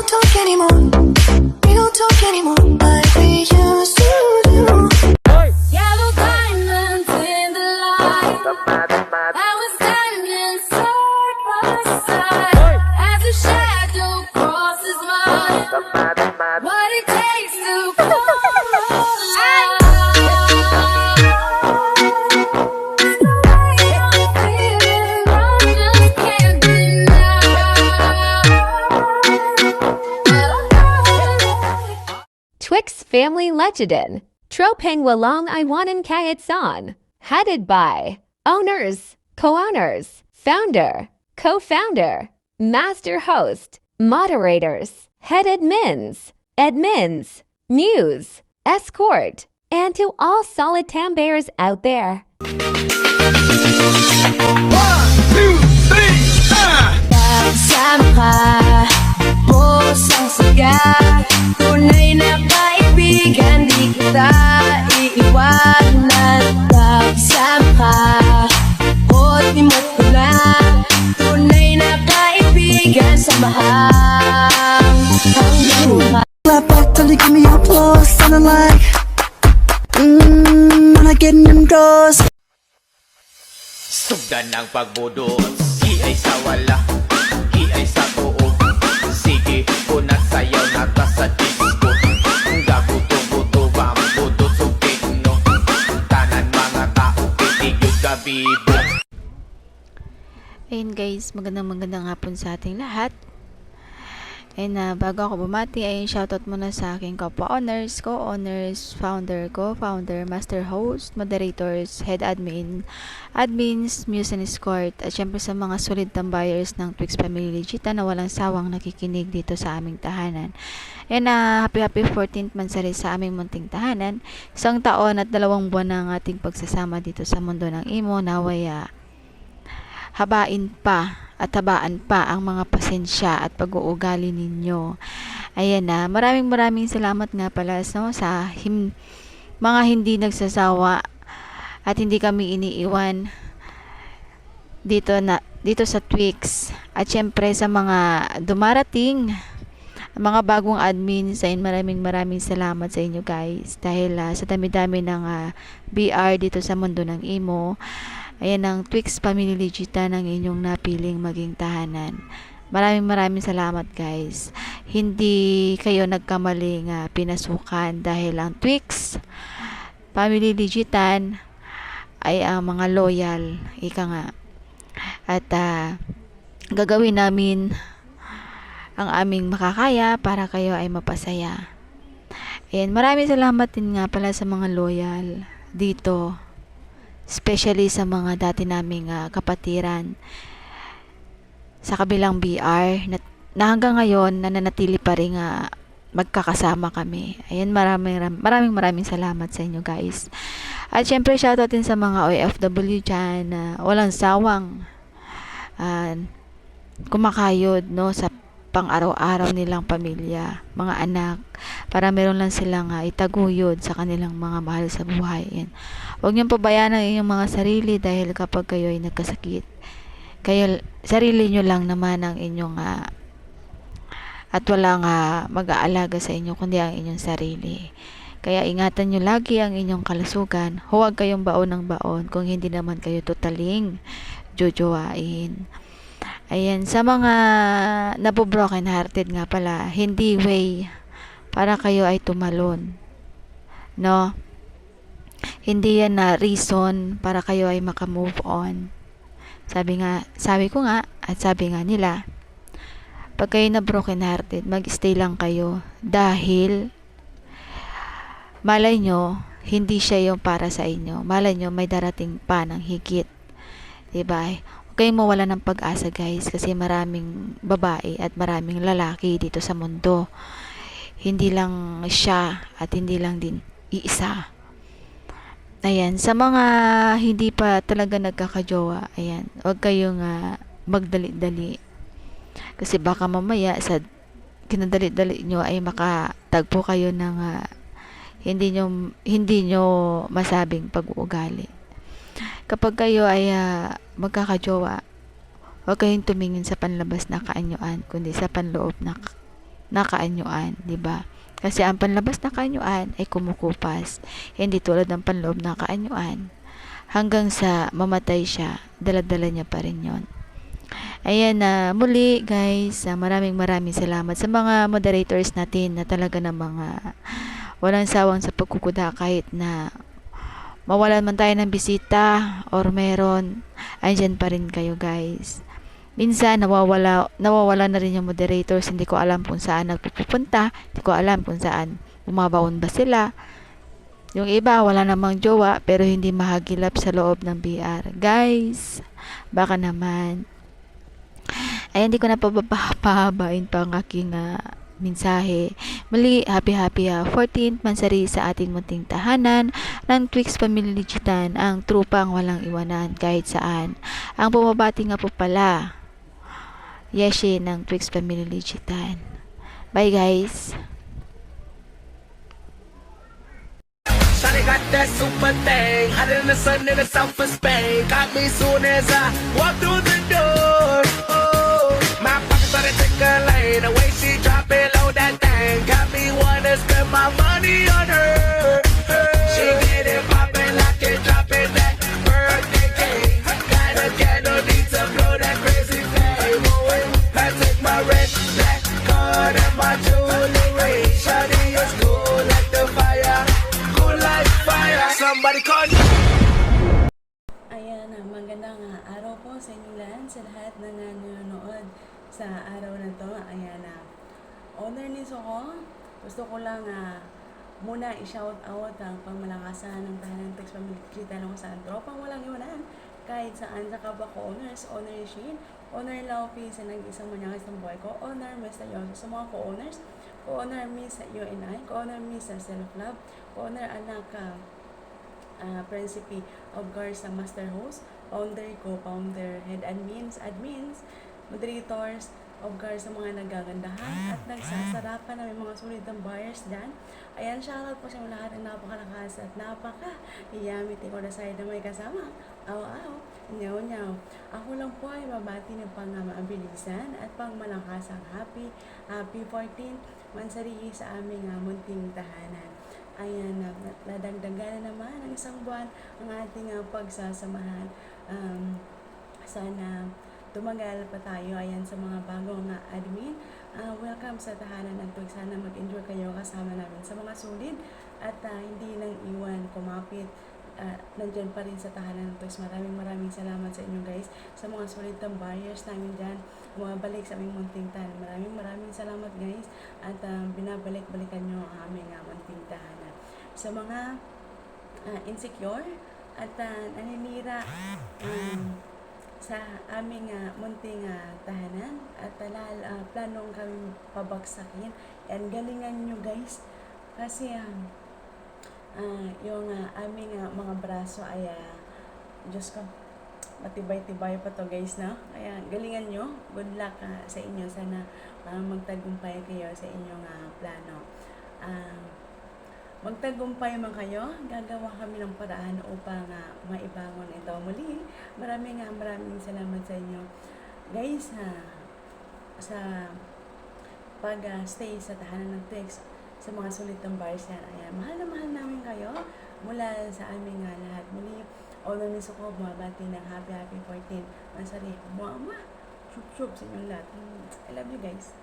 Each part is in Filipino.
talk anymore. We don't talk anymore like we used to do. Yellow diamonds in the light. I was standing side by side as a shadow crosses mine. What it takes to come alive. Twix Family Legend, Tropeng Walong Iwanan Kayatsan, headed by owners, co-owners, founder, co-founder, master host, moderators, head admins, muse, escort, and to all solid tambers out there. 1, 2, 3, Kasama ka, pusang sigat. Tunay na kaibigan, di kita iiwanan. Kasama ka, di mo tulang. Tunay na kaibigan, samahan hanggang buhay. Clap back till you give me applause, sounding like when I get in them doors. Sugdan ng pagbudot, di ay sa wala, di ay sa tuo. Sige, unat sayaw na ta sa disco. Gabuto-buto, bambuto, sugit no. Tanan mga tao, pitigod gabibo. Ayun guys, magandang hapon sa ating lahat. And bago ako bumati, ayun, shoutout muna sa aking co-owners, founder, co-founder, master host, moderators, head admins, muse and escort, at syempre sa mga solid tambayers ng Twix Family Legita na walang sawang nakikinig dito sa aming tahanan. And happy 14th mansari sa aming munting tahanan. 1 taon at 2 buwan na ang ating pagsasama dito sa mundo ng imo. Naway habaan pa ang mga pasensya at pag-uugali ninyo. Ayan na, maraming salamat nga pala sa mga hindi nagsasawa at hindi kami iniiwan dito sa Twix. At syempre sa mga dumarating, mga bagong admins, ayun, maraming salamat sa inyo guys dahil sa dami-dami ng BR dito sa mundo ng imo. Ayan ang Twix Family Legita ng inyong napiling maging tahanan. Maraming salamat guys. Hindi kayo nagkamaling pinasukan dahil ang Twix Family Legitan ay ang mga loyal, ika nga. At gagawin namin ang aming makakaya para kayo ay mapasaya. Ayan, maraming salamat din nga pala sa mga loyal dito. Especially sa mga dati naming kapatiran sa kabilang BR na hanggang ngayon nananatili pa rin magkakasama kami. Ayan, maraming salamat sa inyo guys. At syempre shoutout din sa mga OFW dyan na walang sawang kumakayod no sa pang-araw-araw nilang pamilya, mga anak, para meron lang silang itaguyod sa kanilang mga mahal sa buhay. Yan. Huwag niyong pabayaan ang inyong mga sarili dahil kapag kayo ay nagkasakit, sarili nyo lang naman ang inyong at walang mag-aalaga sa inyo kundi ang inyong sarili. Kaya ingatan nyo lagi ang inyong kalusugan. Huwag kayong baon ng baon kung hindi naman kayo totaling jojoain. Ayan, sa mga nabobroken hearted nga pala, hindi way para kayo ay tumalon. No? Hindi yan na reason para kayo ay makamove on. Sabi ko nga, at sabi nga nila, pag kayo na broken hearted, mag-stay lang kayo dahil malay nyo, hindi siya yung para sa inyo. Malay nyo, may darating pa ng higit. Diba? Kayong mawala ng pag-asa guys kasi maraming babae at maraming lalaki dito sa mundo. Hindi lang siya at hindi lang din iisa. Ayan, sa mga hindi pa talaga nagkakajowa, ayan, huwag kayong magdali-dali. Kasi baka mamaya sa kinadali-dali nyo ay makatagpo kayo ng hindi nyo masabing pag-uugali. Kapag kayo ay magkakajowa, huwag kayong tumingin sa panlabas na kaanyuan, kundi sa panloob na na kaanyuan, di ba? Kasi ang panlabas na kaanyuan ay kumukupas. Hindi tulad ng panloob na kaanyuan. Hanggang sa mamatay siya, dala-dala niya pa rin yon. Ayan na muli guys, maraming salamat sa mga moderators natin na talaga ng mga walang sawang sa pagkukuda kahit na mawalan man tayo ng bisita or meron, andyan pa rin kayo guys. Minsan nawawala na rin yung moderators, hindi ko alam kung saan nagpupunta, hindi ko alam kung saan bumabaon ba sila. Yung iba wala namang jowa pero hindi mahagilap sa loob ng BR. Guys, baka naman. Ay, hindi ko na pababain pa ang aking mensahe. Muli, happy 14th Mansari sa ating munting tahanan ng Twix Family Legitan, ang trupang walang iwanan kahit saan. Ang bumabati nga po pala, Yeshi ng Twix Family Legitan. Bye guys! Shawty got that super thing, hotter than the sun in the south of Spain. Got me soon as I walk through the door. Oh, my pockets started tickling, the way she drop it low that thing got me wanna spend my money on her. She get it poppin' like it dropping that birthday cake. Gotta get no need to blow that crazy flame. I take my red, black card and my jewelry. Shawty is cool like the fire. Somebody call me. Ayan, magandang araw po sa inyo lahat, sa lahat na nanonood sa araw na to. Ayan, owner ni Soko, gusto ko lang muna i-shout out ang pangmalakasan ng tahanan Twix Family Legitan kung saan tropang walang iwanan kahit saan sa kabak ko owners, owner Shin, owner Laupi sa nag-isang manyakis ng buhay ko, owner Mr. Yoso sa mga co-owners, co-owner Miss UNI, co-owner Miss Self-Love, co-owner anak Principe of course sa master host, founder, co-founder, head admins, moderators, of course sa mga nagagandahan at nagsasarapan na may mga sulit ng buyers dyan. Ayan, shoutout po sa mga lahat ng napakalakas at napaka-iyamit ko na side na may kasama. Aw, nyaw. Ako lang po ay mabati ng pang-mabilisan at pang-malakasang happy 14 Mansari sa aming munting tahanan. Ayan, nadagdagan na naman ng isang buwan ang ating pagsasamahan. Sana tumagal pa tayo. Ayan, sa mga bagong admin, welcome sa tahanan ng Twix. Sana mag-enjoy kayo kasama namin sa mga sulit at hindi nang iwan kumapit. Nandyan pa rin sa tahanan ng Twix. Maraming salamat sa inyo guys, sa mga sulit ng buyers namin dyan, bumabalik sa aming munting tahanan. Maraming salamat guys at binabalik-balikan nyo ang aming munting tahanan. Sa mga insecure at naninira sa aming munting tahanan at planong kami pabagsakin, and galingan nyo guys kasi yung aming mga braso ay Diyos ko, matibay-tibay pa to guys, no? Kaya galingan nyo, good luck sa inyo, sana magtagumpay kayo sa inyong plano. Magtagumpay man kayo, gagawa kami ng paraan upang maibangon ito muli. Maraming salamat sa inyo guys sa pag-stay sa tahanan ng Twix, sa mga sulit ng bars yan. Ayan, mahal na mahal namin kayo mula sa aming lahat. Muli, owner ni Suko, bumabati ng happy 14 Mansari. Chup sa inyong lahat. I love you guys.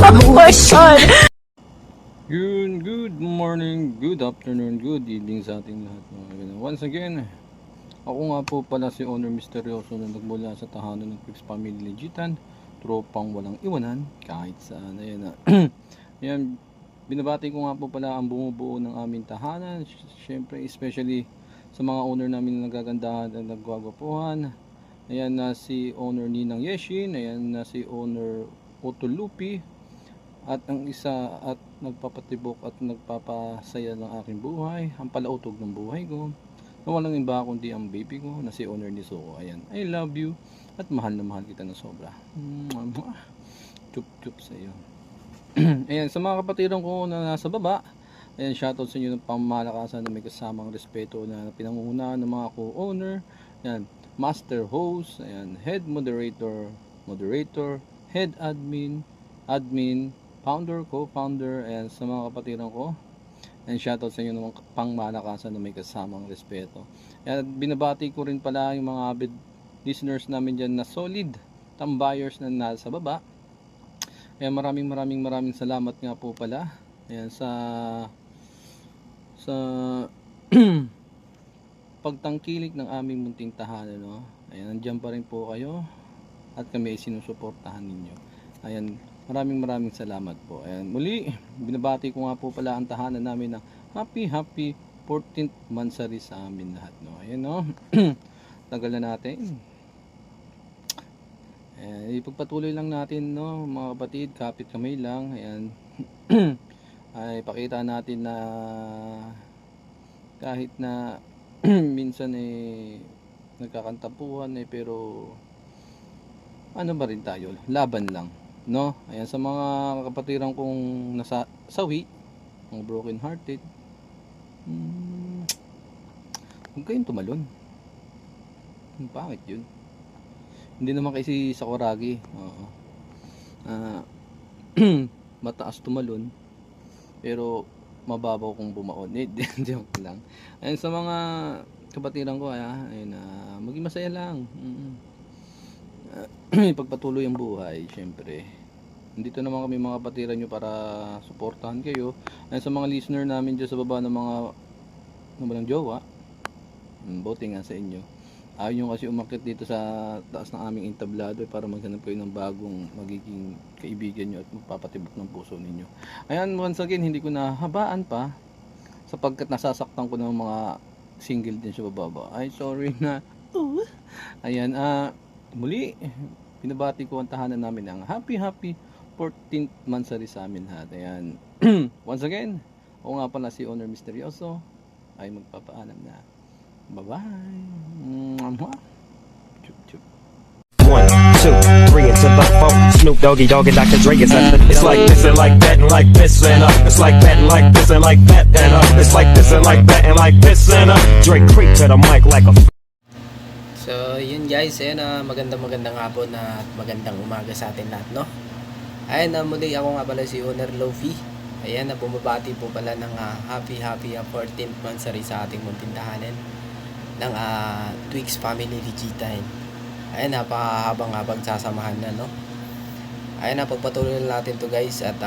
Oh my God! Good morning, good afternoon, good evening sa ating lahat mga kaibigan. Once again, ako nga po pala si Owner Misteryoso na nagmula sa tahanan ng Twix Family Legitan, tropang walang iwanan kahit saan. Ayan, binabati ko nga po pala ang bumubuo ng aming tahanan, syempre especially sa mga owner namin na nagagandahan at nagwagwapuhan. Ayan na si owner Ninang Yeshin, ayan na si owner Otolupi, at ang isa at nagpapatibok at nagpapasaya ng aking buhay, ang palautog ng buhay ko, na walang iba kundi ang baby ko na si owner ni Soko. Ayan, I love you at mahal na mahal kita na sobra. Chup sa iyo. Ayan, sa mga kapatiran ko na nasa baba, ayan, shoutout sa inyo ng pamamalakasan na may kasamang respeto na pinangungunahan ng mga co-owner, ayan, master host, ayan, head moderator, head admin, founder, co-founder, ayan, sa mga kapatiran ko. And shoutout sa inyo ng pangmalakasan na may kasamang respeto. At binabati ko rin pala yung mga avid listeners namin dyan na solid tambayers na nasa baba. Ayan, maraming salamat nga po pala. Ayan, sa pagtangkilik ng aming munting tahanan, no? Ayan, nandiyan pa rin po kayo at kami ay sinusuportahan ninyo. Ayan, maraming salamat po. Ayan, muli, binabati ko nga po pala ang tahanan namin ng happy 14th Mansari sa amin lahat, no? Ayan, no? Tagal na natin. Ayan, ipagpatuloy lang natin, no, mga kapatid, kapit kamay lang. Ayan. Ay pakita natin na kahit na minsan nagkakantapuhan pero ano ba rin tayo, laban lang, no? Ayan, sa mga kapatiran kong nasa sawi, mga broken hearted, huwag kayong tumalon. Bakit yun? Hindi naman kasi Sakuragi, mataas tumalon pero mababaw kung bumaon. Joke lang. Ayun, sa mga kapatiran ko, ayun, maging masaya lang. Pagpatuloy ang buhay, syempre. Nandito naman kami mga kapatiran nyo para suportahan kayo. Ayun, sa mga listener namin dyan sa baba ng mga ng jowa, bote nga sa inyo. Ayaw nyo kasi umakit dito sa taas ng aming entablado para maghanap kayo ng bagong magiging kaibigan nyo at magpapatibok ng puso ninyo. Ayan, once again, hindi ko nahabaan pa sapagkat nasasaktan ko ng mga single din sa baba. Ay, sorry na. Ayan, muli, pinabati ko ang tahanan namin ng happy 14th Mansari sa amin lahat. Ayan, once again, ako nga pala si Honor Misterioso ay magpapaalam na. Bye-bye. Chup, chup. 1, 2, 3, it's about 4. Snoop Doggy Dogg and Dr. Dre is it's like this and like that and like this and it's like that and like this and like that and it's like this and like that and like this and Dre creep to the mic like a So yun guys, ayun, magandang hapon at magandang umaga sa atin lahat, no? Ayun, muli ako nga pala si Honor Lofi. Ayan, bumabati po pala ng happy 14th Mansari sa ating munting tahanan ng Twix Family Ligitan. Ayan, napakahabang pagsasamahan na, no? Ayan, pagpatuloy natin to guys at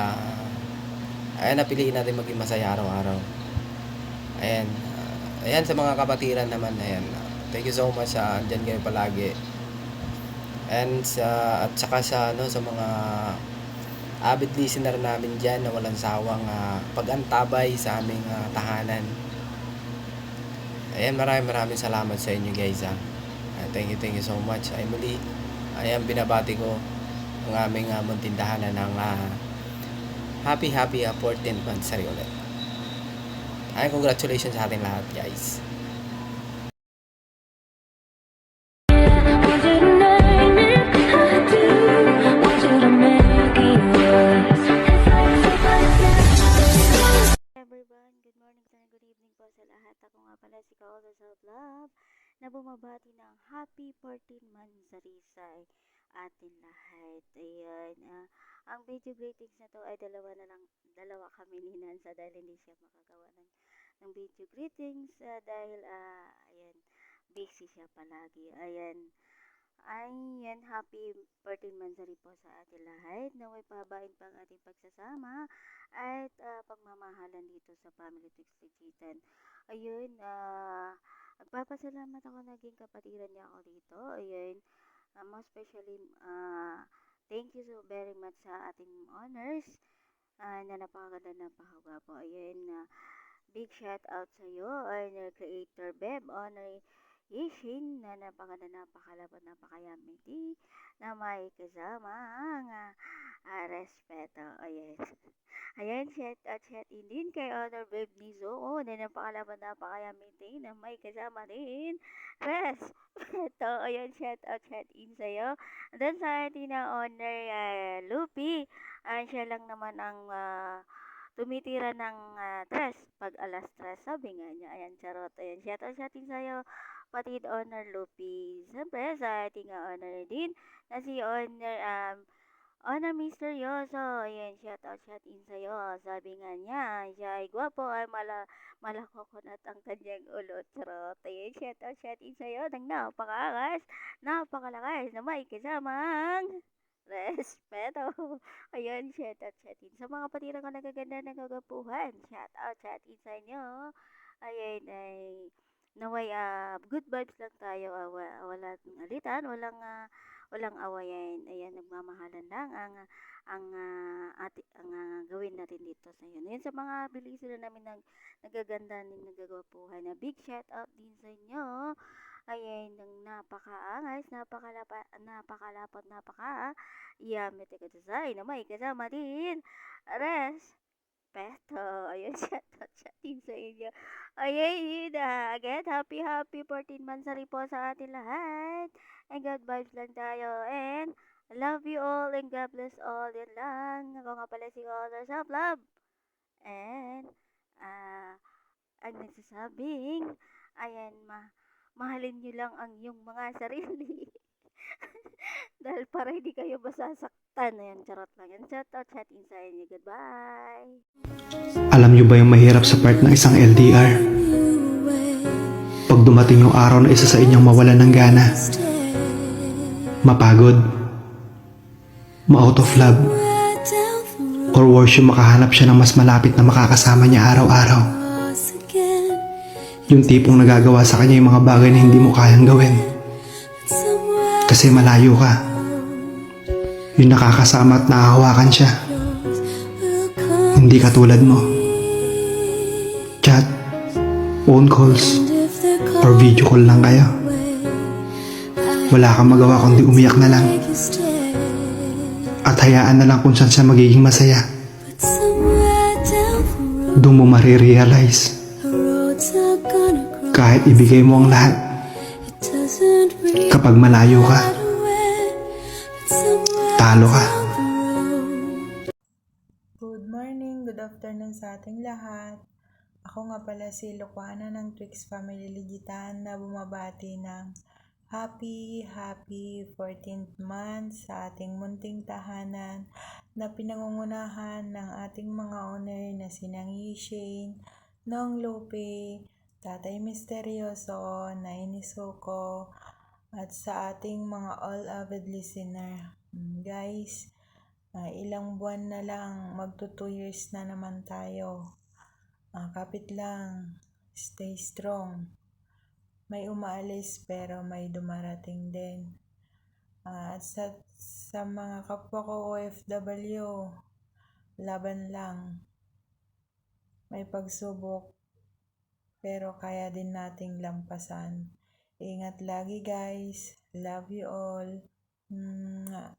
ayan, napiliin natin maging masaya araw-araw. Ayan, ayan, sa mga kapatiran naman, ayan, thank you so much, andyan kayo palagi. And at saka sa mga avid listener namin dyan na walang sawang pag-antabay sa aming tahanan. Ayan, maraming salamat sa inyo guys, thank you so much. Ay muli, ayan, binabati ko ang aming munting tahanan ng happy 14th Mansari ulit. Ay, congratulations sa ating lahat guys. Everyone, good morning and good evening po sa lahat. Ako nga pala si Kaola Self-Love na bumabati ng happy 14 Mansari sa atin lahat. Ayan, ang video greetings na to ay dalawa kami ni Nansa dahil hindi siya makagawa ng video greetings dahil ayan, busy siya palagi. Ayan, happy 14 Mansari po sa atin lahat. Naway pahabain pang ating pagsasama at pagmamahalan dito sa Family Twix Ligitan. Ayun, nagpapasalamat ako naging kapatiran niya ako dito. Ayun, most especially, thank you so very much sa ating honors na napakaganda, napakagwapo. Ayun, big shout out sa iyo, Honor Creator Beb, Honor Yishin, na napakaganda, napakalapot, napakayamiti, na may kasama ang respeto. Ayan. Ayan, shout in din kay Honor Babe Nizo. Oh, na napakayamitin na may kasama din. Respeto. Ayan, shout in sa'yo. Then sa atin na Honor Lupi, siya lang naman ang tumitira ng 3 pag alas 3. Sabi nga niya, ayan, charot. Ayan, shout in sa'yo. Patid Honor Lupi. Siyempre, sa ating honor din na si Honor Misteryoso. Ayan, shout in sa'yo. Sabi nga niya, siya ay gwapo ay malakokot ang kanyang ulo. Charot. Ayan, shout in sa'yo. Nang napakaangas, napakalakas na may kasamang respeto. Ayan, shout in sa mga patirang ka nagaganda ng kagapuhan. Shout in sa inyo. Ayan, ay naway good vibes lang tayo. Walang alitan, walang awayan. Ayan, nagmamahalan lang ang gawin natin dito sa inyo. Ayan, sa mga bilisan na namin nagaganda ng nagagwapuhan na big shout out din sa inyo. Ayan, ng napakaangas, napakalapot, yummy tika design na may kasama din. Respeto. Ayan, shout in sa inyo. Ayan, again, happy 14 monthsary po sa atin lahat. And God vibes lang tayo. And love you all and God bless all. Yan lang. Ako nga pala si Color Self Love. And ang nagsasabing, ayan, mahalin nyo lang ang iyong mga sarili. Dahil para hindi kayo masasaktan. Ayan, charot lang. Yan, chat in sa inyo. Goodbye. Alam nyo ba yung mahirap sa part ng isang LDR? Pag dumating yung araw na isa sa inyong mawalan ng gana, mapagod, ma-out of love, or worse yung makahanap siya ng mas malapit na makakasama niya araw-araw. Yung tipong nagagawa sa kanya yung mga bagay na hindi mo kayang gawin. Kasi malayo ka. Yung nakakasama at nakahawakan siya. Hindi katulad mo. Chat, phone calls, or video call lang kayo. Wala kang magawa kundi umiyak na lang. At hayaan na lang kung saan siya magiging masaya. Doon mo marirealize. Kahit ibigay mo ang lahat, kapag malayo ka, talo ka. Good morning, good afternoon sa ating lahat. Ako nga pala si Luquana ng Twix Family Ligitan na bumabati ng happy 14th month sa ating munting tahanan na pinangungunahan ng ating mga owner na sinang Shane, Nong Lupe, Tatay Misteryoso, Naini Soko, at sa ating mga all avid listener. Guys, ilang buwan na lang, magto 2 years na naman tayo. Kapit lang, stay strong. May umaalis pero may dumarating din. At sa mga kapwa ko OFW, laban lang. May pagsubok pero kaya din nating lampasan. Ingat lagi guys. Love you all. Mwah.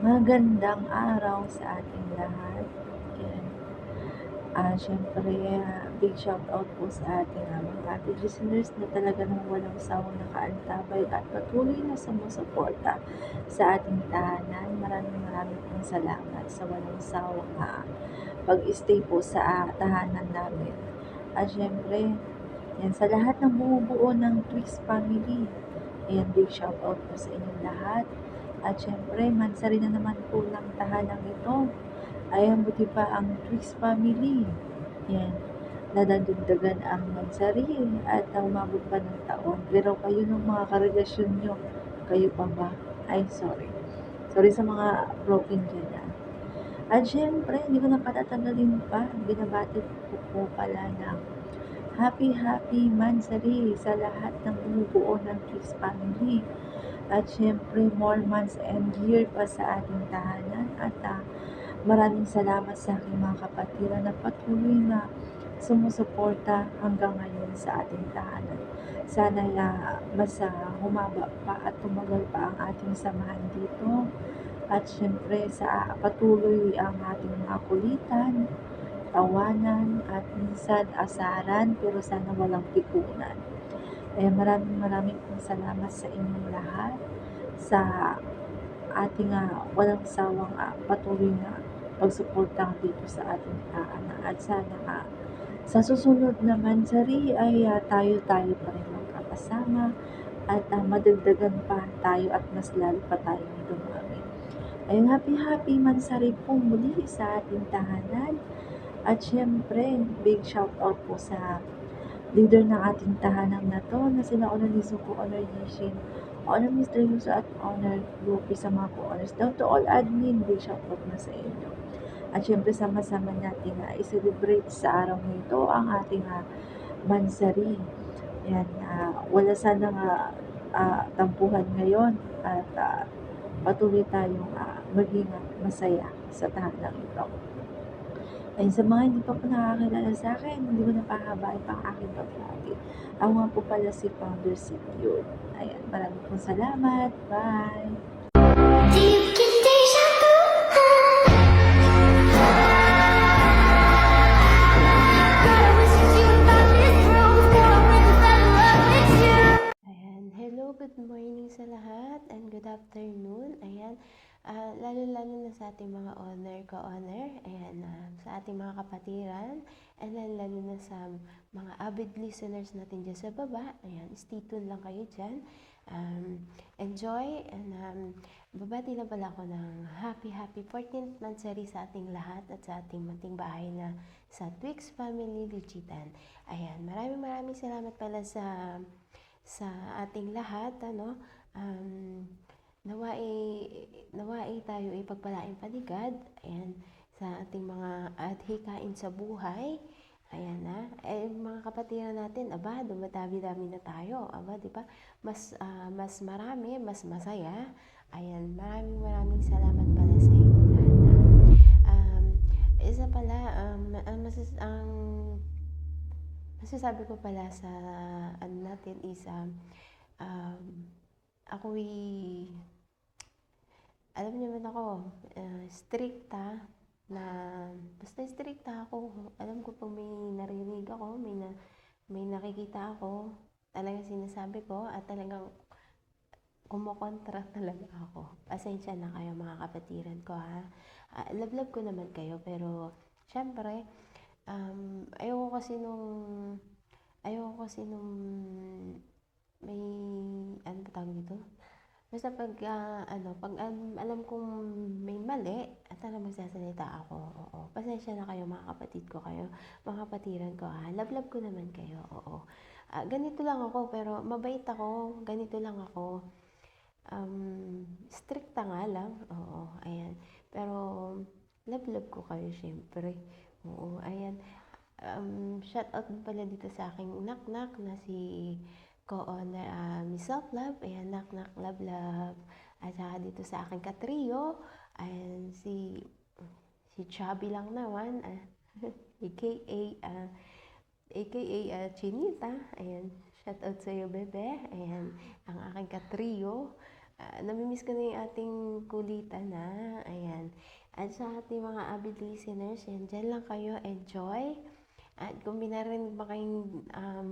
Magandang araw sa ating lahat. Siyempre, big shout out po sa ating mga ating listeners na talaga nang walang sawang nakaantabay at patuloy na sumusuporta sa ating tahanan. Maraming pong salamat sa walang sawang pag-stay po sa tahanan namin. At siyempre, yan sa lahat ng bumubuo ng Twix Family. Ayan, big shout out po sa inyong lahat. At syempre, mansari na naman po ng tahanang ito. Ayan, buti pa ang Twix Family. Yan, nadadagdagan ang mansari at umabot pa ng taon. Pero kayo ng mga karelasyon nyo, kayo pa ba? Ay, sorry. Sorry sa mga broken dyan. At syempre, hindi ko na patatagalin pa. Binabati po pala ng Happy Mansari sa lahat ng bumubuo ng Twix family. At syempre, more months and year pa sa ating tahanan. At maraming salamat sa aking mga kapatiran na patuloy na sumusuporta hanggang ngayon sa ating tahanan. Sana mas humaba pa at tumagal pa ang ating samahan dito. At syempre, patuloy ang ating mga kulitan, tawanan, at minsan asaran, pero sana walang tipunan. Maraming pong salamat sa inyong lahat sa ating walang sawang patuloy na pagsuporta dito sa ating tahanan. At sana sa susunod na Mansari ay tayo pa rin magkakasama at madagdagan pa tayo at mas lalo pa tayong dumami. Ayun, happy Mansari po muli sa ating tahanan. At syempre, big shout out po sa leader ng ating tahanan na to na sina Honor Nizuko, Honor Yishin, Honor Mr. Yuso at Honor Lupi sa mga co-honors. Down to all admin, big shout out na sa inyo. At syempre, sama-sama natin i-celebrate sa araw nito ang ating Mansari. Yan, wala sanang tampuhan ngayon at patuloy tayong maging masaya sa tahanan ito. Ayun, sa mga hindi pa po nakakilala sa akin, hindi ko na pahabain pang aking paglati. Ako nga po pala si Founder Secure. Ayan, maraming pong salamat. Bye! Ayan, hello, good morning sa lahat and good afternoon. Ayan, lalo-lalo na sa ating mga honor, co-honor, ayan, sa ating mga kapatiran, and lalo na sa mga avid listeners natin dyan sa baba. Ayan, stay tuned lang kayo dyan. Enjoy, and babati na pala ako ng happy 14th Mansari sa ating lahat at sa ating munting bahay na sa Twix Family Lichitan. Ayan, maraming salamat pala sa ating lahat, nawai tayo ipagpalain paligad, ayan, sa ating mga adhikain sa buhay. Ayan na, mga kapatiran natin, dumadami-dami na tayo, di ba? Mas marami, mas masaya. Ayan, maraming salamat pala sa inyo lahat. Isa pala, masasabi ko pala sa natin is alam niyo naman ako, stricta na, basta stricta ako. Alam ko pag may narinig ako, may nakikita ako, talagang sinasabi ko at talagang kumukontra talaga ako. Pasensya na kayo mga kapatiran ko, ha. Love ko naman kayo, pero syempre, ayoko kasi nung may ano ba tawag dito? Basta pag alam kong may mali at magsasalita ako. Oo. Pasensya na kayo mga kapatid ko kayo, mga kapatiran ko, ha. Love ko naman kayo. Oo. Ganito lang ako, pero mabait ako. Ganito lang ako. Stricta nga lang. Oo. Ayan. Pero love ko kayo syempre. Oo. Ayan. Shout out din pala dito sa aking knock na si co-honor Miss Self-Love. Ayan, knock, love. At saka dito sa aking katrio, ayan, si Chubby lang naman, aka Chinita. Ayan, shout out sa iyo, bebe. Ayan, ang aking katrio. Namimiss ko na yung ating kulitan, na. Ayan. At sa ating mga avid listeners, yan, dyan lang kayo, enjoy. At kung binarinig ba kayong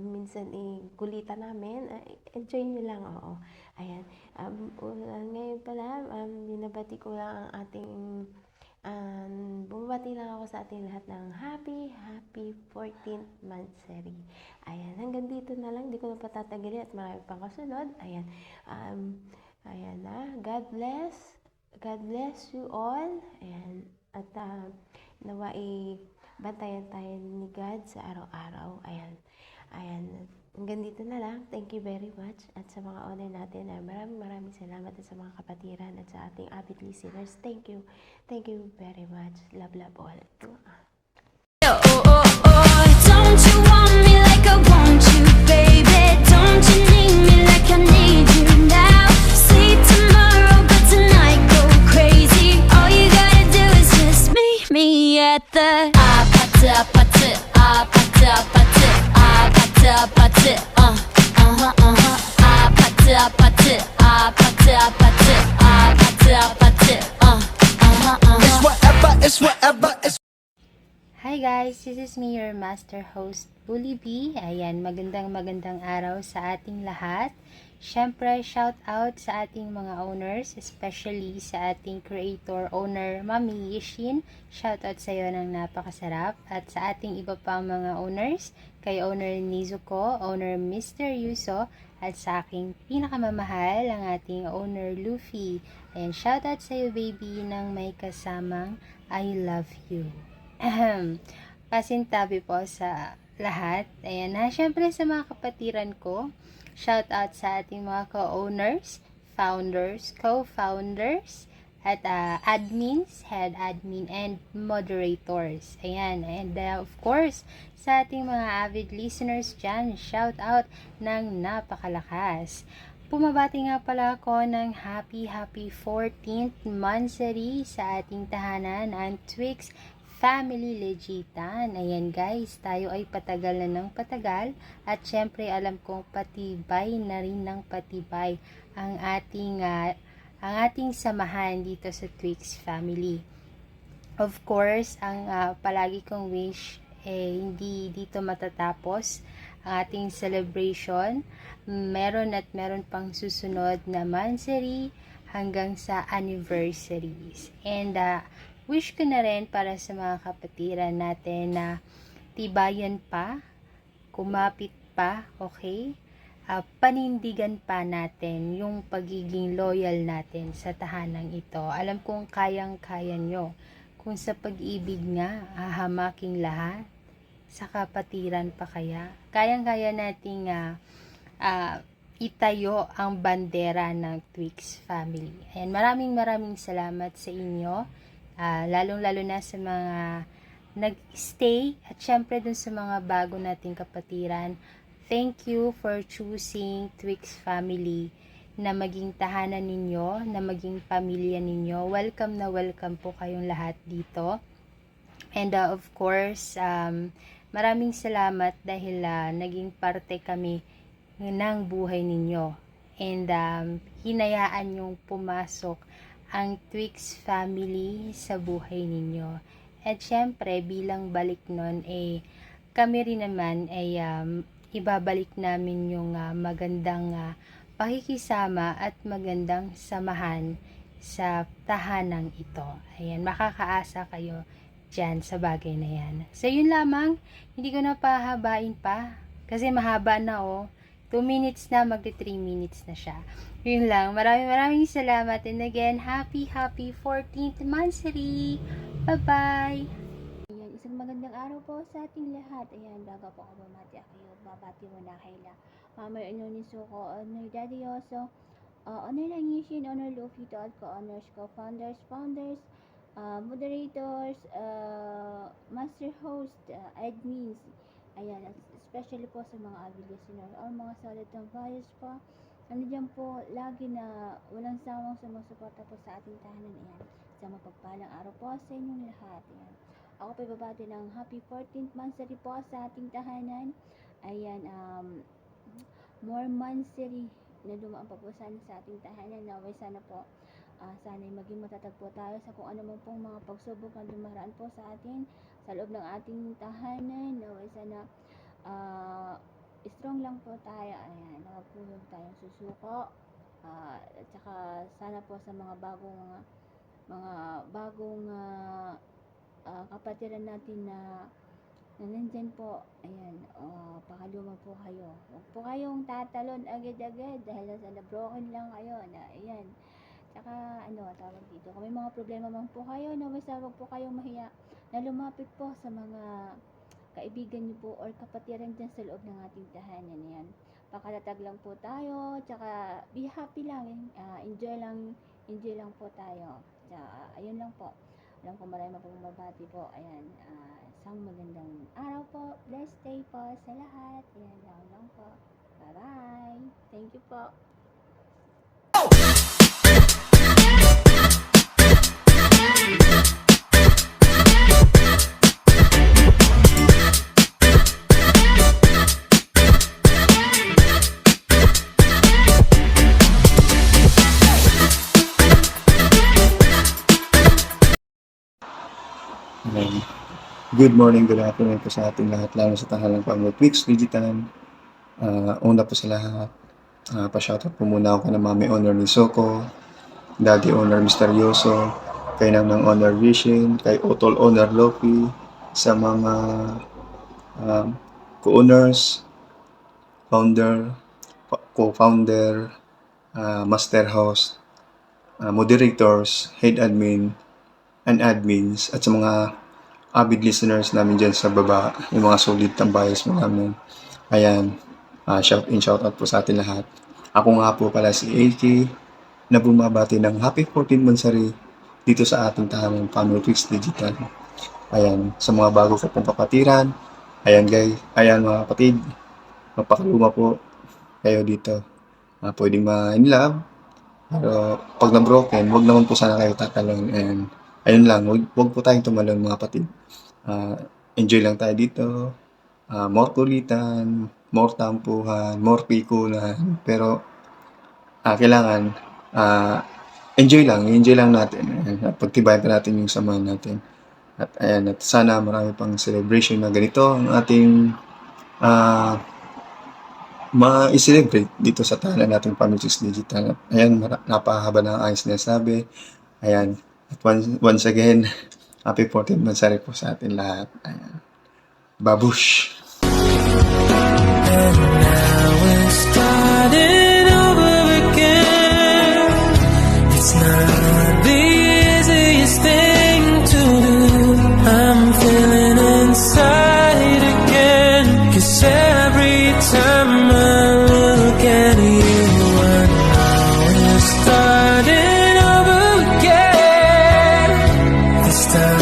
minsan kulitan namin, enjoy nyo lang, oo. Ayan. Ngayon pala, binabati ko lang ang ating, bumabati lang ako sa ating lahat ng happy 14th Mansari. Ayan, hanggang dito na lang, di ko na patatagalin at marami pang kasunod. Ayan. Ayan na, God bless you all. Ayan. At nawai bantayan tayo ni God sa araw-araw. Ayan. Hanggang dito na lang. Thank you very much. At sa mga honor natin, maraming salamat at sa mga kapatiran at sa ating avid listeners. Thank you. Thank you very much. Love all. Don't you want me like a that 아파트 아파트 아파트 아파트 아파트 아파트 아파트 아파트 아파트 아파트 아파트 아파트 It's whatever, it's whatever, it's Hi guys, this is me, your master host, Bully B. Ayan, magandang araw sa ating lahat. Siyempre, shout out sa ating mga owners, especially sa ating creator owner, Mami Yishin. Shout out sa iyo ng napakasarap. At sa ating iba pang mga owners, kay owner Nizuko, owner Mr. Yuso, at sa aking pinakamamahal, ang ating owner Luffy. Ayan, shout out sa iyo baby ng may kasamang I love you. Pasintabi po sa lahat. Ayan na, syempre sa mga kapatiran ko, shout out sa ating mga co-owners, founders, co-founders, at admins, head admin, and moderators. Ayan, and of course, sa ating mga avid listeners dyan, shout out ng napakalakas. Pumabati nga pala ako ng happy 14th monthsary sa ating tahanan, ang Twix Family Legitan. Ayan guys, tayo ay patagal na ng patagal at syempre alam kong patibay na rin ng patibay ang ating samahan dito sa Twix Family. Of course, ang palagi kong wish hindi dito matatapos ang ating celebration. Meron pang susunod na monthsary hanggang sa anniversaries. And wish ko na rin para sa mga kapatiran natin na tibayan pa, kumapit pa, okay? Panindigan pa natin yung pagiging loyal natin sa tahanang ito. Alam kong kayang-kaya nyo. Kung sa pag-ibig nga, hahamaking lahat, sa kapatiran pa kaya. Kayang-kaya nating itayo ang bandera ng Twix Family. Ayan, maraming salamat sa inyo. Lalong-lalo na sa mga nag-stay at syempre dun sa mga bago nating kapatiran. Thank you for choosing Twix Family na maging tahanan ninyo, na maging pamilya ninyo. Welcome na welcome po kayong lahat dito. And of course, maraming salamat dahil naging parte kami ng buhay ninyo. And hinayaan yung pumasok ang Twix Family sa buhay ninyo. At syempre, bilang balik nun, kami rin naman ay ibabalik namin yung magandang pakikisama at magandang samahan sa tahanang ito. Ayan, makakaasa kayo dyan sa bagay na yan. So, yun lamang. Hindi ko na pahabain pa. Kasi mahaba na 2 minutes na, magti 3 minutes na siya. Yun lang. Maraming salamat. And again, happy 14th monthsary. Bye-bye! Ayan, isang magandang araw po sa ating lahat. Ayan, bago po ako babati muna kaila. Mama, ni Suko, Honor Daddy Yoso, Honor Langishin, Honor Luffy, to all co-owners, co-founders, founders, moderators, master host, admins. Ayan, especially po sa mga avid listeners, or mga solid ng bias po. Nandiyan po lagi na walang sawang sumusuporta po sa ating tahanan. Ayan, sa mapagpalang araw po sa inyong lahat. Ayan. Ako po ibabati ng happy 14th monthsary po sa ating tahanan. Ayan, more monthsary na dumaan pa po sana sa ating tahanan. Naway sana po, sana'y maging matatag po tayo sa kung ano man pong mga pagsubok na dumaraan po sa atin sa loob ng ating tahanan. Naway sana strong lang po tayo. Ayan, nakapulog tayong susuko. At saka sana po sa mga bagong kapatiran natin na nandyan po. Ayan, pakaluma po kayo. Huwag po kayong tatalon agad-agad dahil sa broken lang kayo na ayan. Tsaka tawag dito, kung may mga problema man po kayo, basta wag po kayong mahiya na lumapit po sa mga kaibigan niyo po or kapatiran dyan sa loob ng ating tahanan. Yan. Pakatatag lang po tayo, tsaka be happy lang, enjoy lang po tayo. Tsaka, ayun lang po. Alam ko marami pong mabati po. Ayan, isang magandang araw po. Blessed day po sa lahat. Ayan lang po. Bye-bye. Thank you po. Good morning, good afternoon po sa ating lahat, lalo sa tahanan pa ng Twix Digital. Una po sa lahat, pa-shoutout po muna ako kay Mami Honor ni Soko, Daddy Honor Misteryoso, kay Nanang Honor Vision, kay Otol Honor Lopi, sa mga co-owners, founder, co-founder, master host, moderators, head admin, and admins, at sa mga avid listeners namin dyan sa baba, yung mga solid tambayos mo namin. Ayan, shout out po sa atin lahat. Ako nga po pala si AK, na bumabati ng Happy 14th Mansari dito sa ating tahanang Family Twix Digital. Ayan, sa mga bago ko pong kapatiran, ayan guys, ayan mga kapatid, mapakaluma po kayo dito. Pwedeng ma-inlove, pero pag na-broken, wag naman po sana kayo tatalon. And ayun lang, wag po tayong tumalon mga kapatid. Enjoy lang tayo dito. More kulitan, more tampuhan, more pikunan. Pero kailangan enjoy lang natin. At pagtibayan pa natin yung samahan natin. At ayan, at sana marami pang celebration na ganito ang ating ma-celebrate dito sa tahanan natin Family Twix Digital. Ayan, napahaba na ang ayos na sabi. Ayan, at once again, happy 14th Mansari po sa atin lahat. Ayan. Babush! And now we're starting over again. It's not the easiest thing to do. I'm feeling inside again. 'Cause every time I look at you, and now we're starting over again. This time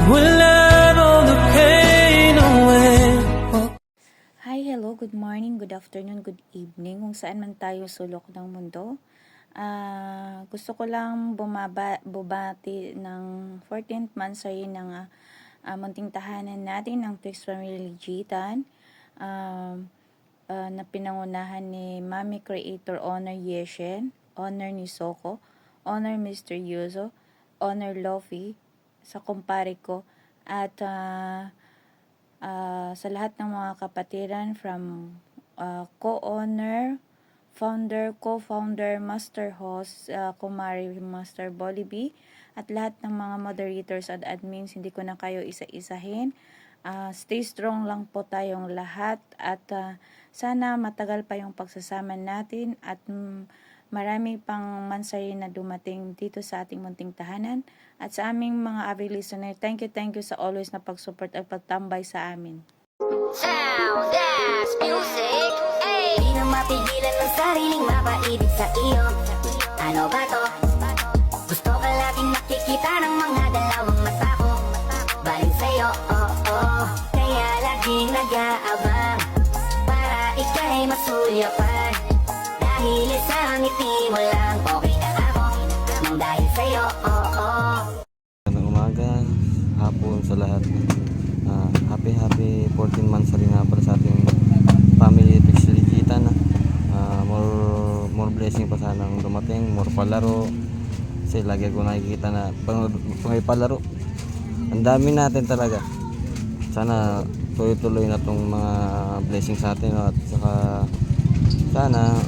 we'll learn all the pain away. Hi, hello, good morning, good afternoon, good evening, kung saan man tayo sulok ng mundo. Gusto ko lang bumati ng 14th Mansari ng munting tahanan natin ng Twix Family Jitan, na pinangunahan ni Mami Creator Honor Yeshen, Honor ni Soko, Honor Misteryoso, Honor Lofi, sa kumpare ko, at sa lahat ng mga kapatiran from co-owner, founder, co-founder, master host, Kumari Master Bolibi, at lahat ng mga moderators at admins. Hindi ko na kayo isa-isahin. Stay strong lang po tayong lahat, at sana matagal pa yung pagsasama natin, at marami pang mansari na dumating dito sa ating munting tahanan. At sa aming mga avid listener, thank you sa always na pag-support at pagtambay sa amin. Sound Dash Music. Di na mapigilan ang sariling mapaibig sa iyo. Ano ba to? Gusto ka laging nakikita ng mga dalawang mata ko. Balik sa'yo, kaya laging nag-aabang para ika'y masulyapan. Dahil sa ngiti mo lang, okay na ako nang dahil sa'yo, Magandang umaga, hapon sa lahat. Happy 14 Mansari nga para sa ating Family Twix Digital. More blessing pa sanang dumating, more palaro. Kasi lagi ko nakikita na pag may palaro, ang dami natin talaga. Sana tuloy-tuloy na tong mga blessing sa atin, at saka sana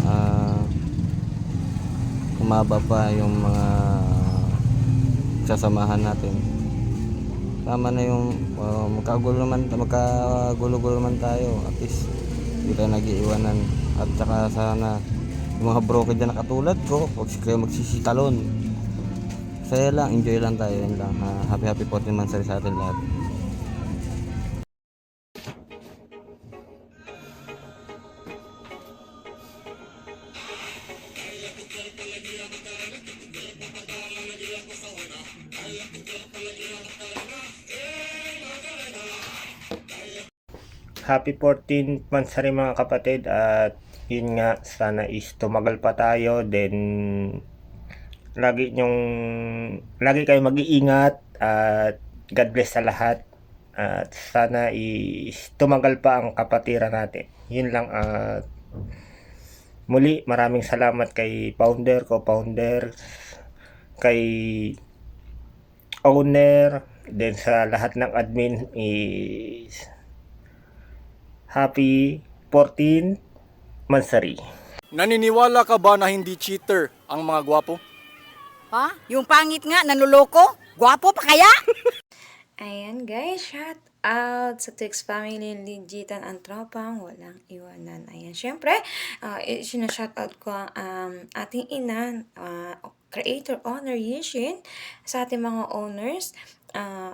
umaba pa yung mga sasamahan natin. Tama na yung magkagulo naman tayo, at least hindi tayo nag-iiwanan. At saka sana yung mga broken dyan na katulad ko, huwag kayo magsisitalon. Saya lang, enjoy lang tayo, yun lang. Happy 14 Mansari sa atin lahat. Happy 14th Mansari mga kapatid, at yun nga, sana is tumagal pa tayo, then lagi kayo mag-iingat, at God bless sa lahat, at sana is tumagal pa ang kapatiran natin. Yun lang, at muli maraming salamat kay founder, co-founder, kay owner, Then sa lahat ng admin is happy 14th Mansari. Naniniwala ka ba na hindi cheater ang mga gwapo? Ha? Yung pangit nga, nanuloko? Gwapo pa kaya? Ayan guys, shout out sa Twix family, legitan ang tropang walang iwanan. Ayan, syempre, sinashout out ko ang ating ina, creator owner Yishin, sa ating mga owners,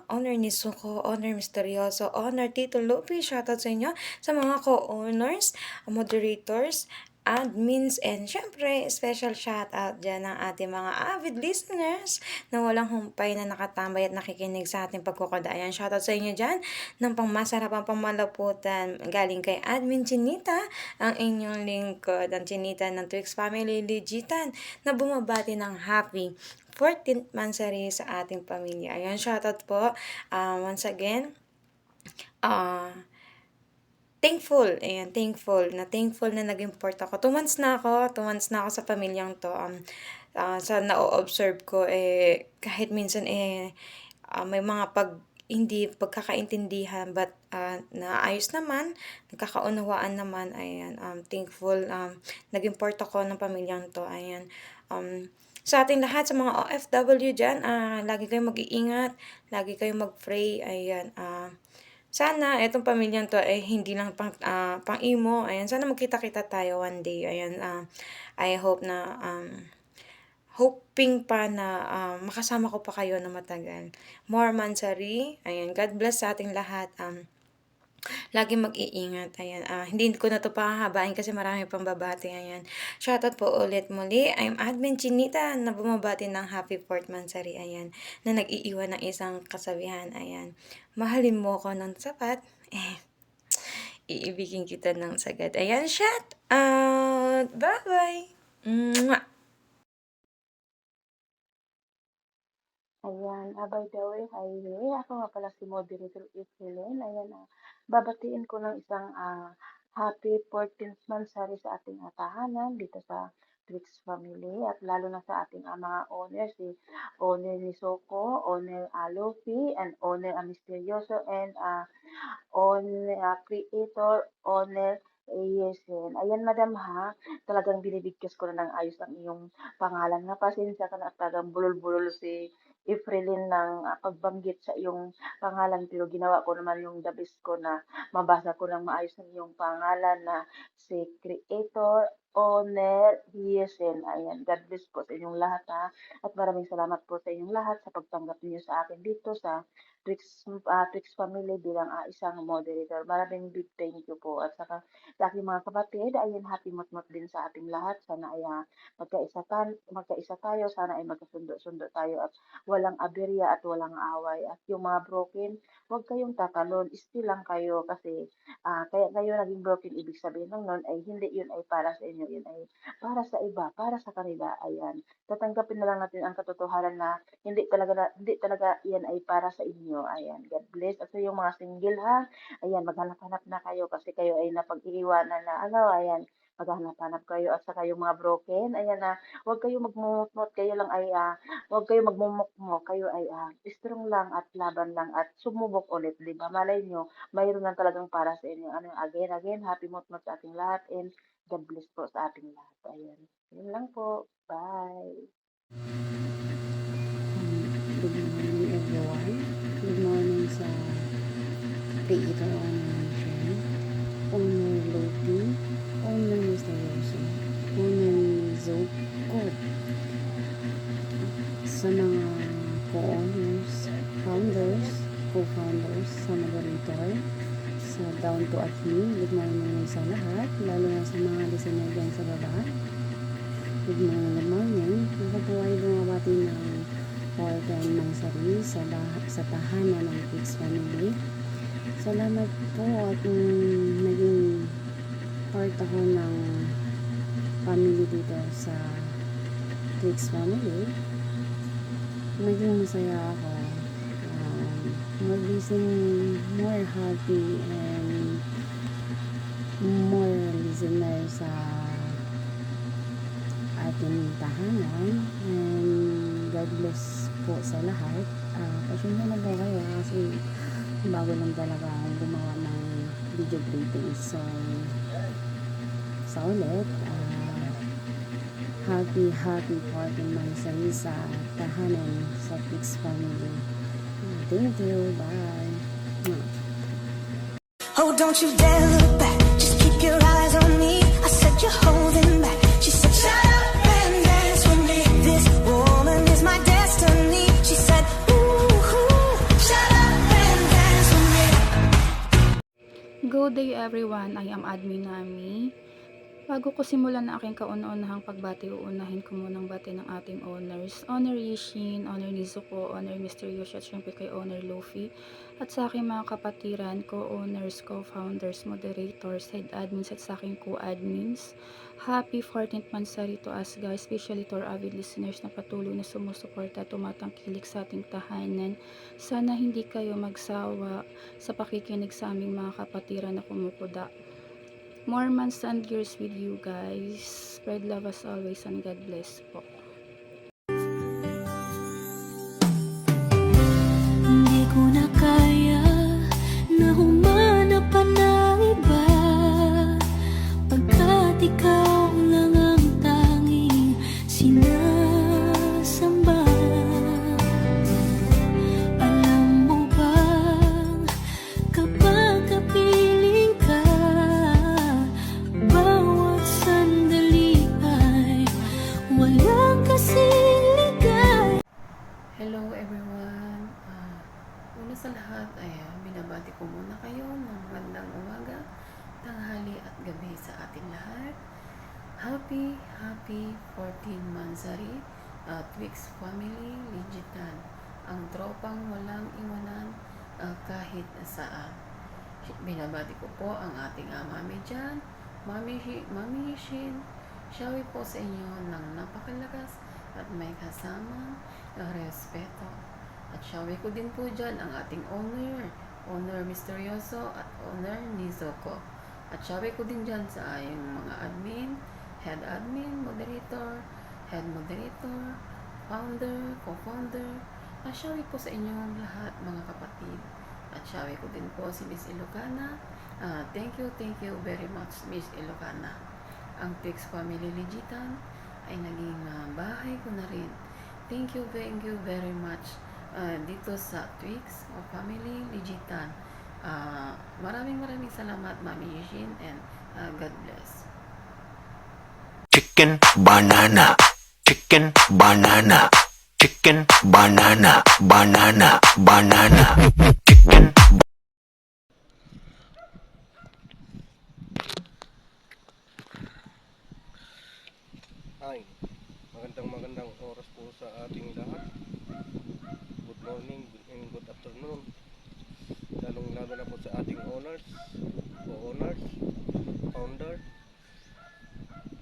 owner ni Suko, owner Misteryoso, owner Tito Lupi, shoutout sa inyo, sa mga co-owners, moderators, admins, and syempre, special shoutout dyan ng ating mga avid listeners na walang humpay na nakatambay at nakikinig sa ating pagkukadayan. Shoutout sa inyo dyan ng pangmasarapang pamalaputan galing kay Admin Chinita, ang inyong lingkod, ang Chinita ng Twix Family Legitan, na bumabati ng happy 14th Mansari sa ating pamilya. Ayan, shoutout po. Once again, thankful na naging part ako. 2 months na ako sa pamilyang to. Sa na-observe ko, kahit minsan, may mga hindi pagkakaintindihan, but naayos naman, nagkakaunawaan naman. Ayan, thankful, naging part ako ng pamilyang to. Ayan, sa ating lahat, sa mga OFW dyan, lagi kayong mag-iingat, lagi kayong mag-pray. Ayan, sana itong pamilyang to ay hindi lang pang-imo. Ayan, sana magkita-kita tayo one day. Ayan, I hope na, hoping pa na makasama ko pa kayo na matagal. More Mansari. Ayan, God bless sa ating lahat. Lagi mag-iingat. Ayan, hindi ko na to pahahabain kasi marami pang babati. Ayan, shoutout po ulit muli. I'm Admin Chinita na bumabati ng Happy 4th Mansari. Ayan, na nag-iiwan ng isang kasabihan. Ayan, mahalin mo ko ng sapat, iibigin kita ng sagad. Ayan, shout out. Bye-bye. Mwah! Ayan, by the way, highway. Ako nga pala si Moderator Evelyn. Ayan, babatiin ko ng isang happy 14th Mansari sa ating tahanan dito sa Twix family at lalo na sa ating mga owners, si owner ni Soko, owner Luffy, and owner Misteryoso, and owner creator, owner Yesen. Ayan, madam ha, talagang binibigkas ko na ng ayos ang iyong pangalan nga. Pasensya ka na at talagang bulol-bulol si Efrelin ng pagbanggit sa iyong pangalan, pero ginawa ko naman yung the best ko na mabasa ko ng maayos ang iyong pangalan na si Creator Owner Yesen. Ayan, God bless po sa inyong lahat ha, at maraming salamat po sa inyong lahat sa pagtanggap niyo sa akin dito sa Twix family bilang isang moderator. Maraming big thank you po, at saka sa aking mga kapatid, ayan, happy mot-mot din sa ating lahat. Sana ay magkaisa tayo, sana ay magkasundo-sundo tayo at walang aberya at walang away. At yung mga broken, huwag kayong tatalon, still lang kayo kasi kaya kayo naging broken, ibig sabihin ng nun ay hindi yun ay para sa inyo, yun ay para sa iba, para sa kanila. Ayan, tatanggapin na lang natin ang katotohanan na hindi talaga yan ay para sa inyo. Ayan, God bless. At yung mga single ha, ayan, maghanap-hanap na kayo kasi kayo ay napag-iiwanan na ayan, maghanap-hanap kayo. At saka yung mga broken, ayan huwag kayo magmumukmok, kayo lang ay huwag kayo magmumukmok, kayo ay strong lang at laban lang at sumubok ulit, di ba? Malay nyo, mayroon lang talagang para sa inyo. Again, happy mot-mot sa ating lahat, and God bless po sa ating lahat. Ayan, yun lang po. Bye! Good morning everyone. Good morning sa creator owner owner Lopi, owner Misteryoso, owner Zoko, sa mga co-owners, founders, co-founders, sa moderator, sa down to admin. Good morning sa lahat, lalo na sa mga listener dyan sa baba. Good morning. Ako po ay bumabati ng 4th Mansari sa tahanan ng Twix family. Salamat po at naging part ako ng family dito sa Twix family. Naging masaya ako. More blessing, more happy, and more listeners sa ating tahanan. And God bless po po sa lahat. Pasensya na po kayo kasi bago lang talaga ako gumawa ng video greetings. So ulit, happy 14th anniversary sa tahanan sa Twix family. Thank you. Bye. Oh, don't you dare look back. Just keep your eyes on me. I said you're holding back. She said, shut up and dance with me. This woman is my destiny. She said, ooh, shut up and dance with me. Good day everyone, I am Admin Nami. Bago ko simulan ang aking kauna-unahang pagbati, uunahin ko munang bati ng ating owners. Owner Yishin, Owner Nizuko, Owner Mr. Yoshi, at syempre kay Owner Luffy. At sa aking mga kapatiran, co-owners, co-founders, moderators, head admins, at sa aking co-admins. Happy 14th Mansari to us guys, especially to our avid listeners na patuloy na sumusuporta at tumatangkilik sa ating tahanan. Sana hindi kayo magsawa sa pakikinig sa aming mga kapatiran na kumukuda. More months and years with you guys. Spread love as always and God bless po. Hindi ko na kaya na humanap pa ng iba, pagkat ikaw lang ang tanging sinasamba. Alam mo bang kapag kapiling ka, bawat sandali ay walang kasing ligay. Hello everyone. Una sa lahat ay binabati ko muna kayo ng magandang umaga, tanghali at gabi sa ating lahat. Happy 14th Mansari Twix Family Legitan, ang tropang walang iwanan kahit saan. Binabati ko po ang ating mami dyan, Mami Yishin. Shawi po sa inyo ng napakalakas at may kasamang respeto. At shawi ko din po dyan ang ating owner Misteryoso at owner Nizuko. At shawi ko din dyan sa ayong mga admin, head admin, moderator, head moderator, founder, co-founder. At shawi po sa inyong lahat mga kapatid. At shawi ko din po si Miss Ilocana. Thank you very much Miss Ilocana. Ang Twix Family Legitan ay naging bahay ko na rin. Thank you very much dito sa Twix Family Legitan. Maraming salamat Mami Yishin and God bless. Chicken banana, chicken banana, chicken banana, banana, banana, chicken. Hi, magandang oras po sa ating lahat. Good morning and good afternoon. Lalong-lalo na po sa ating owners, co-owners, founder,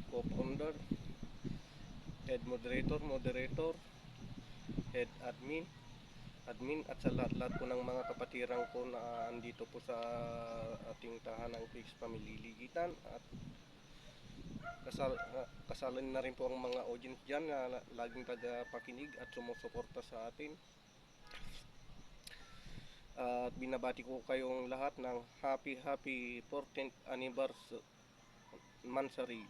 co-founder, head moderator, head admin, at sa lahat po ng mga kapatirang ko na andito po sa ating tahanang Twix Family Legitan. At kasalan na rin po ang mga audience dyan na laging tagapakinig at sumusuporta sa atin. At binabati ko kayong lahat ng happy 14th anniversary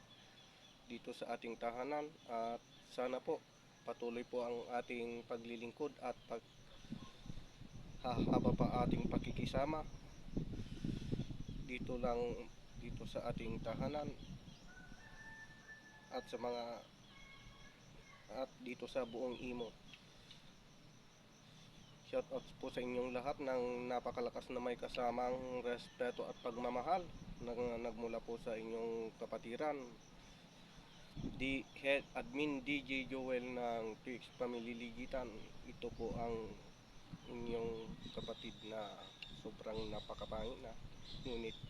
dito sa ating tahanan. At sana po patuloy po ang ating paglilingkod at haba pa ating pakikisama dito sa ating tahanan at dito sa buong Imo. Shout out po sa inyong lahat ng napakalakas na may kasamang respeto at pagmamahal nagmula po sa inyong kapatiran. Head admin DJ Joel ng Twix Family Legitan. Ito po ang inyong kapatid na sobrang napakabangit na, ngunit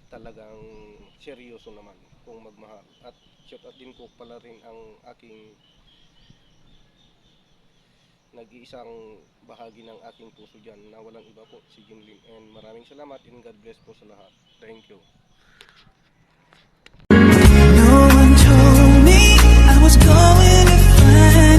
talagang seryoso naman kung magmahal. At shout out din po pala rin ang aking nag-iisang bahagi ng aking puso dyan na walang iba po, si Jinlin. And maraming salamat and God bless po sa lahat. Thank you. No one told me I was going to find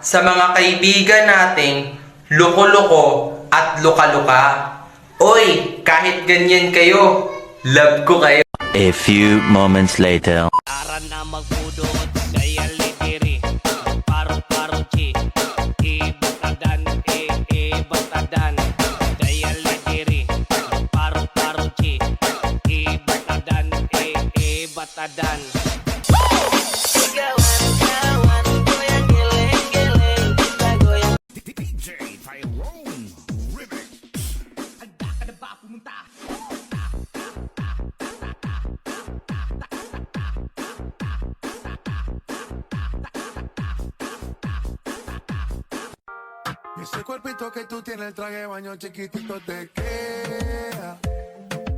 sa mga kaibigan nating loko-loko at luka-luka. Oy, kahit ganyan kayo, love ko kayo. A few moments later. Ara na magbudot kaya litiri. Paro-paro chi. Ibatadan, ibatadan. Kaya litiri. Paro-paro chi. Ibatadan, ibatadan. Ese cuerpito que tú tienes, el traje de baño chiquitito te queda.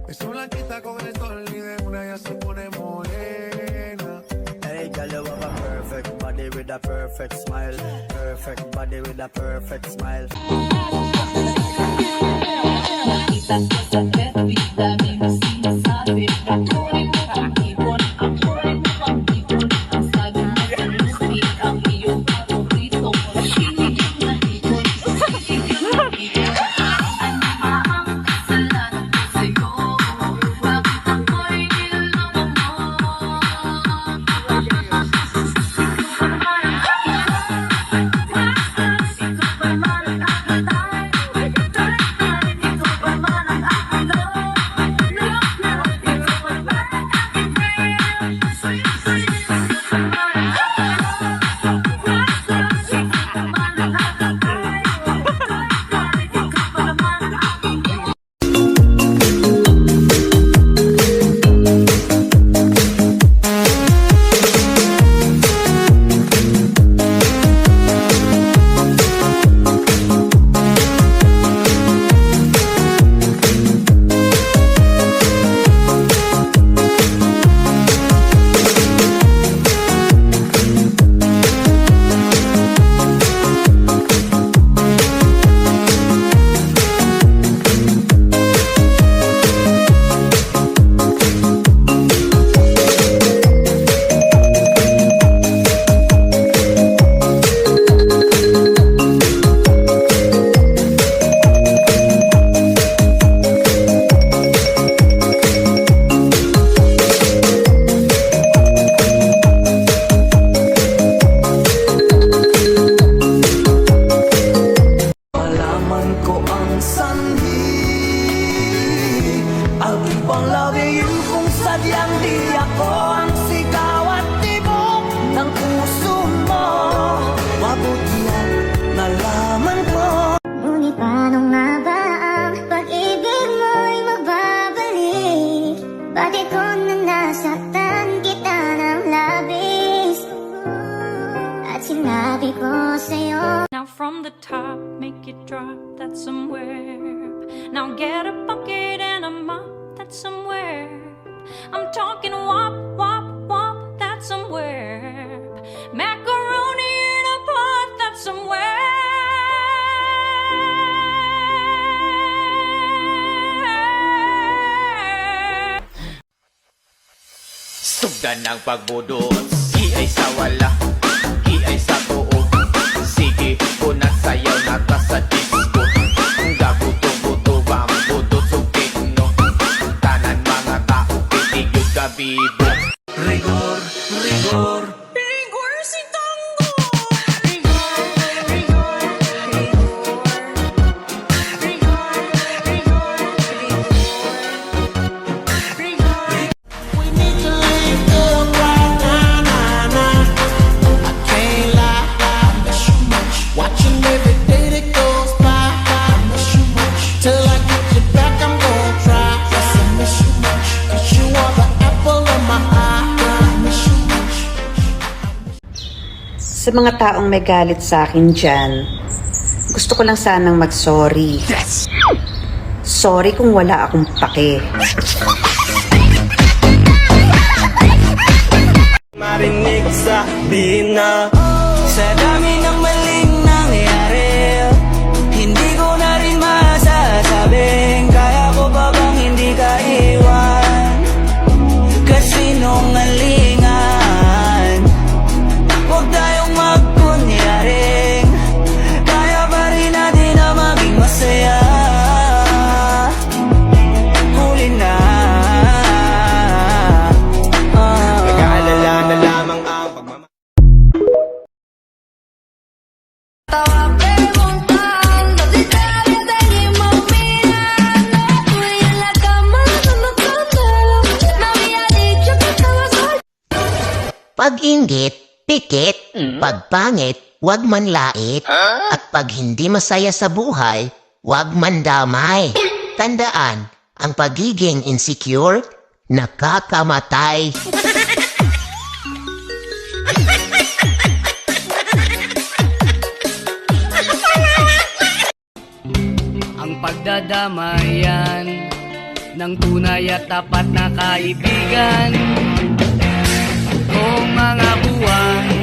Esa blanquita con el sol y de una ya se pone morena. Hey, girl, you have a perfect body with a perfect smile. Perfect body with a perfect smile. Now from the top, make it drop, that's somewhere. Now get a bucket and a mop, that's somewhere. I'm talking wop, wop, wop, that's somewhere. Macaroni in a pot, that's somewhere. Sugdan ng pagbudot, di ay sa wala, di ay sa tuo. Sige, kunat sayaw na ta sa disco. Gabuto-buto bang budot sugit no. Tanan mga tao, pitigod kabibo. Rigor, rigor. Rigor si Tango. Rigor, rigor, rigor. Rigor, rigor, rigor. We need to link up right now, nah, nah. I can't lie, I miss you much. Watching every day that goes by, I miss you much. Till I get you back, I'm gonna try. Yes, I miss you much. 'Cause you are the apple of my eye. I miss you much. Sa mga taong may galit sa akin dyan, gusto ko lang sanang mag-sorry. Yes! Sorry kung wala akong pake. Marinig sabihin na sa dami ng maling nangyari, hindi ko na rin masasabing kaya ko ba bang hindi ka iwan. Kasinungalingan, huwag tayong magkunyaring Pag inggit, pikit. Pag pangit, wag manlait. At pag hindi masaya sa buhay, wag mandamay. Tandaan, ang pagiging insecure, nakakamatay. Ang pagdadamayan ng tunay at tapat na kaibigan. Kung mga buwan